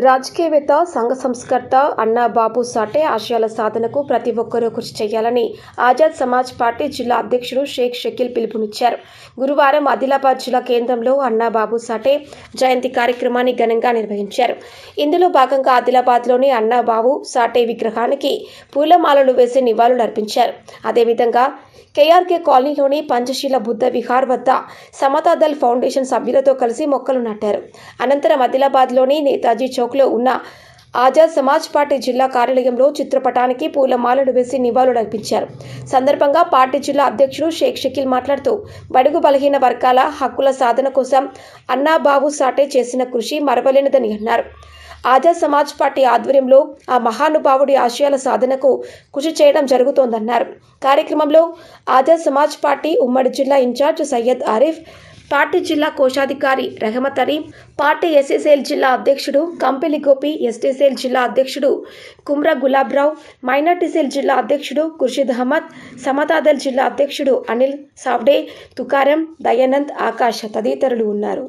రాజకీయవేత్త, సంఘ సంస్కర్త అన్నా బాబు సాటే ఆశయాల సాధనకు ప్రతి ఒక్కరూ కృషి చేయాలని ఆజాద్ సమాజ్ పార్టీ జిల్లా అధ్యక్షుడు షేక్ షకీల్ పిలుపునిచ్చారు. గురువారం ఆదిలాబాద్ జిల్లా కేంద్రంలో అన్నా బాబు సాటే జయంతి కార్యక్రమాన్ని ఘనంగా నిర్వహించారు. ఇందులో భాగంగా ఆదిలాబాద్లోని అన్నా బాబు సాటే విగ్రహానికి పూలమాలలు వేసి నివాళులర్పించారు. అదేవిధంగా కేఆర్కే కాలనీలోని పంచశీల బుద్ధ విహార్ వద్ద సమతాదళ్ ఫౌండేషన్ సభ్యులతో కలిసి మొక్కలు నాటారు. అనంతరం ఆదిలాబాద్లోని నేతాజీ చౌక్లో ఉన్న ఆజాద్ సమాజ్ పార్టీ జిల్లా కార్యాలయంలో చిత్రపటానికి పూలమాలలు వేసి నివాళులర్పించారు. సందర్భంగా పార్టీ జిల్లా అధ్యక్షుడు షేక్ షకీల్ మాట్లాడుతూ బడుగు బలహీన వర్గాల హక్కుల సాధన కోసం అన్నా బాబు సాటే చేసిన కృషి మరవలేనిదని అన్నారు. ఆజాద్ సమాజ్ పార్టీ ఆధ్వర్యంలో ఆ మహానుభావుడి ఆశయాల సాధనకు కృషి చేయడం జరుగుతోందన్నారు. కార్యక్రమంలో ఆజాద్ సమాజ్ పార్టీ ఉమ్మడి జిల్లా ఇన్ఛార్జ్ సయ్యద్ ఆరిఫ్, పార్టీ జిల్లా కోశాధికారి రెహమత్ అలీ, పార్టీ ఎస్సీసీఎల్ జిల్లా అధ్యక్షుడు కంపెలి గోపి, ఎస్టీసీఎల్ జిల్లా అధ్యక్షుడు కుమ్రా గులాబ్రావు, మైనార్టీసీఎల్ జిల్లా అధ్యక్షుడు ఖుర్షీద్ అహ్మద్, సమతాదళ్ జిల్లా అధ్యక్షుడు అనిల్ సావ్డే, తుకారం, దయానంద్, ఆకాష్ తదితరులు ఉన్నారు.